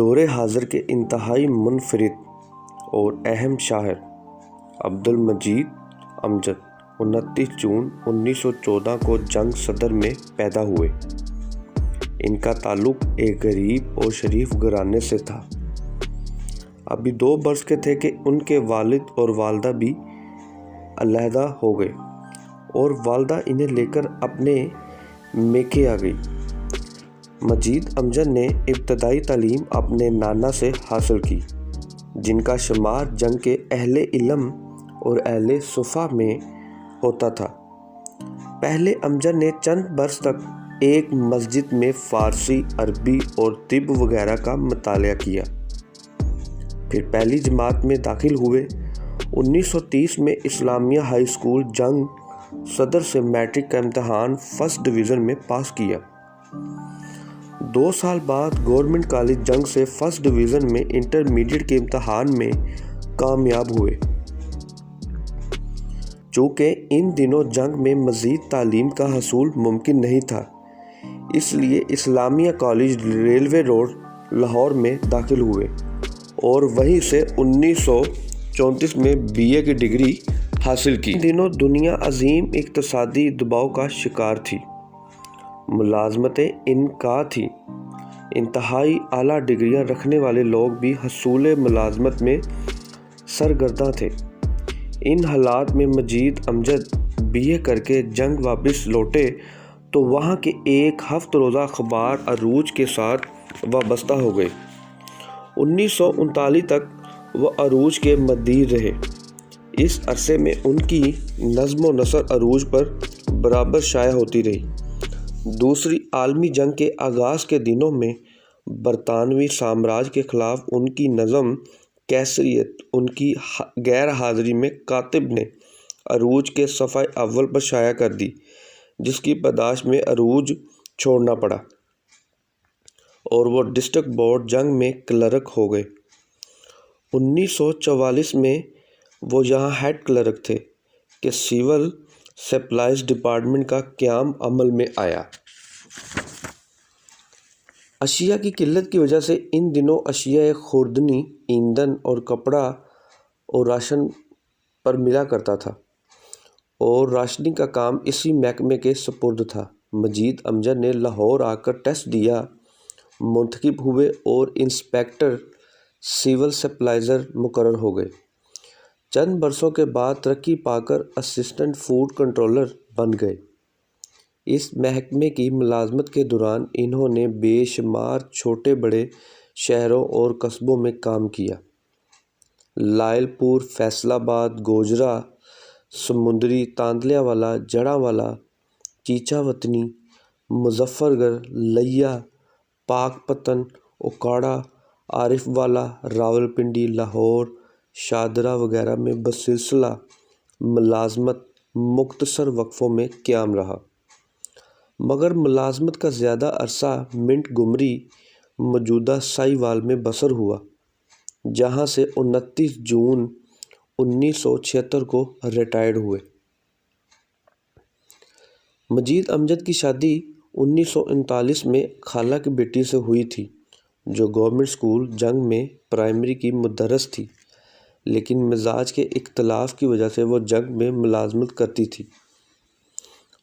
دور حاضر کے انتہائی منفرد اور اہم شاعر عبدالمجید امجد 29 جون 1914 کو جنگ صدر میں پیدا ہوئے۔ ان کا تعلق ایک غریب اور شریف گھرانے سے تھا۔ ابھی 2 برس کے تھے کہ ان کے والد اور والدہ بھی علیحدہ ہو گئے اور والدہ انہیں لے کر اپنے میکے آ گئی۔ مجید امجد نے ابتدائی تعلیم اپنے نانا سے حاصل کی، جن کا شمار جنگ کے اہل علم اور اہل صفا میں ہوتا تھا۔ پہلے امجد نے چند برس تک ایک مسجد میں فارسی، عربی اور طب وغیرہ کا مطالعہ کیا، پھر پہلی جماعت میں داخل ہوئے۔ 1930 میں اسلامیہ ہائی اسکول جنگ صدر سے میٹرک کا امتحان فرسٹ ڈویژن میں پاس کیا۔ 2 سال بعد گورنمنٹ کالج جنگ سے فرسٹ ڈویژن میں انٹرمیڈیٹ کے امتحان میں کامیاب ہوئے۔ چونکہ ان دنوں جنگ میں مزید تعلیم کا حصول ممکن نہیں تھا، اس لیے اسلامیہ کالج ریلوے روڈ لاہور میں داخل ہوئے اور وہیں سے 1934 میں BA کی ڈگری حاصل کی۔ ان دنوں دنیا عظیم اقتصادی دباؤ کا شکار تھی، ملازمتیں انقطاع تھیں، انتہائی اعلیٰ ڈگریاں رکھنے والے لوگ بھی حصول ملازمت میں سرگرداں تھے۔ ان حالات میں مجید امجد BA کر کے جنگ واپس لوٹے تو وہاں کے ایک ہفتہ روزہ اخبار عروج کے ساتھ وابستہ ہو گئے۔ 1939 تک وہ عروج کے مدیر رہے۔ اس عرصے میں ان کی نظم و نثر عروج پر برابر شائع ہوتی رہی۔ دوسری عالمی جنگ کے آغاز کے دنوں میں برطانوی سامراج کے خلاف ان کی نظم کیسریت ان کی غیر حاضری میں کاتب نے عروج کے صفحہ اول پر شائع کر دی، جس کی پاداش میں عروج چھوڑنا پڑا اور وہ ڈسٹرکٹ بورڈ جنگ میں کلرک ہو گئے۔ 1944 میں وہ یہاں ہیڈ کلرک تھے کہ سول سپلائز ڈپارٹمنٹ کا قیام عمل میں آیا۔ اشیاء کی قلت کی وجہ سے ان دنوں اشیاء خوردنی، ایندھن اور کپڑا اور راشن پر ملا کرتا تھا اور راشننگ کا کام اسی محکمے کے سپرد تھا۔ مجید امجد نے لاہور آ کر ٹیسٹ دیا، منتخب ہوئے اور انسپیکٹر سول سپلائزر مقرر ہو گئے۔ چند برسوں کے بعد ترقی پا کر اسسٹنٹ فوڈ کنٹرولر بن گئے۔ اس محکمے کی ملازمت کے دوران انہوں نے بے شمار چھوٹے بڑے شہروں اور قصبوں میں کام کیا۔ لائل پور، فیصل آباد، گوجرا، سمندری، تاندلہ والا، جڑاں والا، چیچا وطنی، مظفر گڑھ، لیا، پاک پتن، اوکاڑا، عارف والا، راولپنڈی، لاہور، شاہدرہ وغیرہ میں بسلسلہ ملازمت مختصر وقفوں میں قائم رہا، مگر ملازمت کا زیادہ عرصہ منٹ گمری موجودہ ساہیوال میں بسر ہوا، جہاں سے 29 جون 1976 کو ریٹائرڈ ہوئے۔ مجید امجد کی شادی 1939 میں خالہ کی بیٹی سے ہوئی تھی، جو گورنمنٹ اسکول جنگ میں پرائمری کی مدرس تھی، لیکن مزاج کے اختلاف کی وجہ سے وہ جنگ میں ملازمت کرتی تھی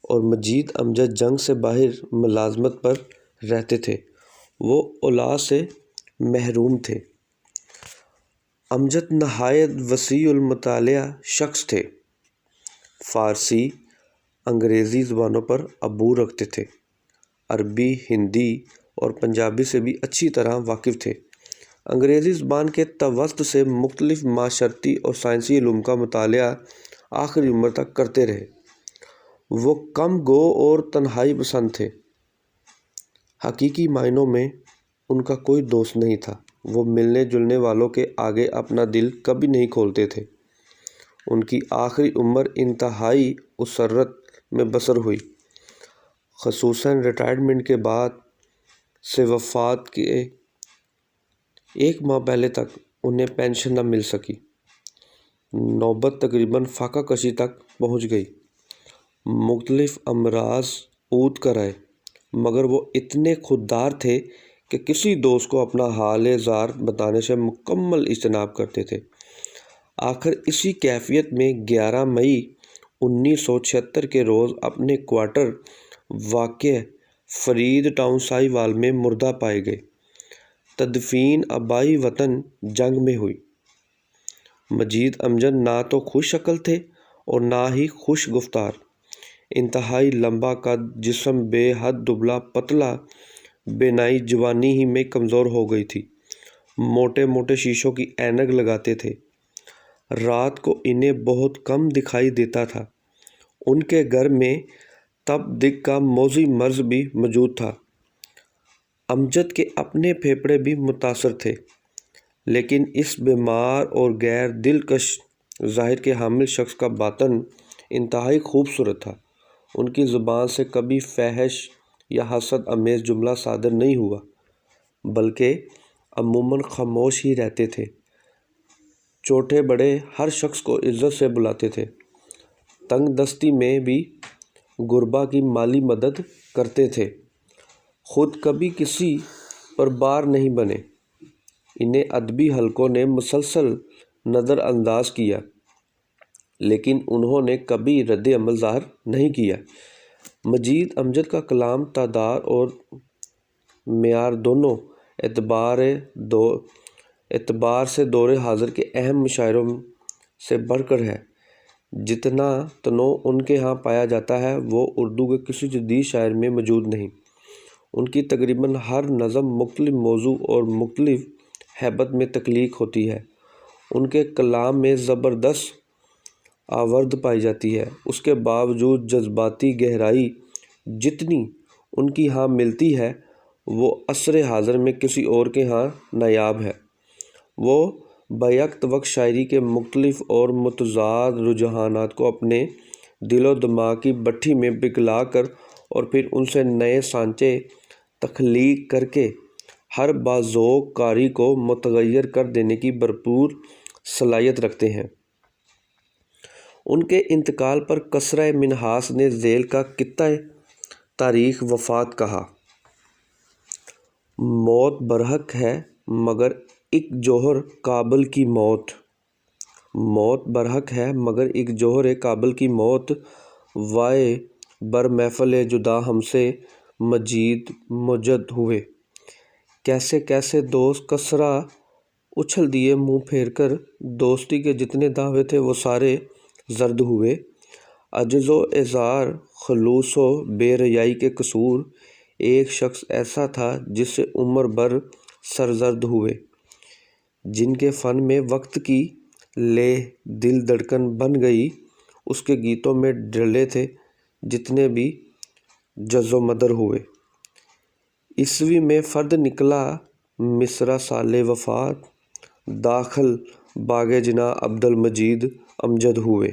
اور مجید امجد جنگ سے باہر ملازمت پر رہتے تھے۔ وہ اولاد سے محروم تھے۔ امجد نہایت وسیع المطالعہ شخص تھے، فارسی، انگریزی زبانوں پر عبور رکھتے تھے، عربی، ہندی اور پنجابی سے بھی اچھی طرح واقف تھے۔ انگریزی زبان کے توسط سے مختلف معاشرتی اور سائنسی علوم کا مطالعہ آخری عمر تک کرتے رہے۔ وہ کم گو اور تنہائی پسند تھے۔ حقیقی معنوں میں ان کا کوئی دوست نہیں تھا۔ وہ ملنے جلنے والوں کے آگے اپنا دل کبھی نہیں کھولتے تھے۔ ان کی آخری عمر انتہائی اسرت میں بسر ہوئی، خصوصاً ریٹائرمنٹ کے بعد سے وفات کے 1 ماہ پہلے تک انہیں پینشن نہ مل سکی۔ نوبت تقریباً فاقہ کشی تک پہنچ گئی۔ مختلف امراض عود کر آئے، مگر وہ اتنے خوددار تھے کہ کسی دوست کو اپنا حال زار بتانے سے مکمل اجتناب کرتے تھے۔ آخر اسی کیفیت میں 11 مئی 1976 کے روز اپنے کوارٹر واقع فرید ٹاؤن سائی وال میں مردہ پائے گئے۔ تدفین آبائی وطن جنگ میں ہوئی۔ مجید امجد نہ تو خوش شکل تھے اور نہ ہی خوش گفتار۔ انتہائی لمبا قد، جسم بے حد دبلا پتلا، بینائی جوانی ہی میں کمزور ہو گئی تھی۔ موٹے موٹے شیشوں کی اینک لگاتے تھے۔ رات کو انہیں بہت کم دکھائی دیتا تھا۔ ان کے گھر میں تپ دق کا موذی مرض بھی موجود تھا۔ امجد کے اپنے پھیپھڑے بھی متاثر تھے، لیکن اس بیمار اور غیر دلکش ظاہر کے حامل شخص کا باطن انتہائی خوبصورت تھا۔ ان کی زبان سے کبھی فحش یا حسد آمیز جملہ صادر نہیں ہوا، بلکہ عموماً خاموش ہی رہتے تھے۔ چھوٹے بڑے ہر شخص کو عزت سے بلاتے تھے۔ تنگ دستی میں بھی غربا کی مالی مدد کرتے تھے۔ خود کبھی کسی پر بار نہیں بنے۔ انہیں ادبی حلقوں نے مسلسل نظر انداز کیا، لیکن انہوں نے کبھی رد عمل ظاہر نہیں کیا۔ مجید امجد کا کلام تعداد اور معیار دونوں اعتبار سے دور حاضر کے اہم مشاعروں سے بڑھ کر ہے۔ جتنا تنوع ان کے ہاں پایا جاتا ہے وہ اردو کے کسی جدید شاعر میں موجود نہیں۔ ان کی تقریباً ہر نظم مختلف موضوع اور مختلف ہیبت میں تخلیق ہوتی ہے۔ ان کے کلام میں زبردست آورد پائی جاتی ہے۔ اس کے باوجود جذباتی گہرائی جتنی ان کی ہاں ملتی ہے وہ عصر حاضر میں کسی اور کے ہاں نایاب ہے۔ وہ بیک وقت شاعری کے مختلف اور متضاد رجحانات کو اپنے دل و دماغ کی بھٹی میں پگھلا کر اور پھر ان سے نئے سانچے تخلیق کر کے ہر باذوق قاری کو متغیر کر دینے کی بھرپور صلاحیت رکھتے ہیں۔ ان کے انتقال پر کسرہ منحاس نے ذیل کا قطعہ تاریخ وفات کہا: موت برحق ہے مگر ایک جوہر قابل کی موت۔ موت برحق ہے مگر ایک جوہر قابل کی موت۔ وائے بر محفل جدا ہم سے مجید مجد ہوئے۔ کیسے کیسے دوست کسرہ اچھل دیے منہ پھیر کر، دوستی کے جتنے دعوے تھے وہ سارے زرد ہوئے۔ عجز و اعذار، خلوص و بے ریائی کے قصور، ایک شخص ایسا تھا جس سے عمر بھر سرزد ہوئے۔ جن کے فن میں وقت کی لے دل دھڑکن بن گئی، اس کے گیتوں میں ڈھلے تھے جتنے بھی جز و مدر ہوئے۔ عیسوی میں فرد نکلا مصرع سال وفات، داخل باغ جناں عبد المجید امجد ہوئے۔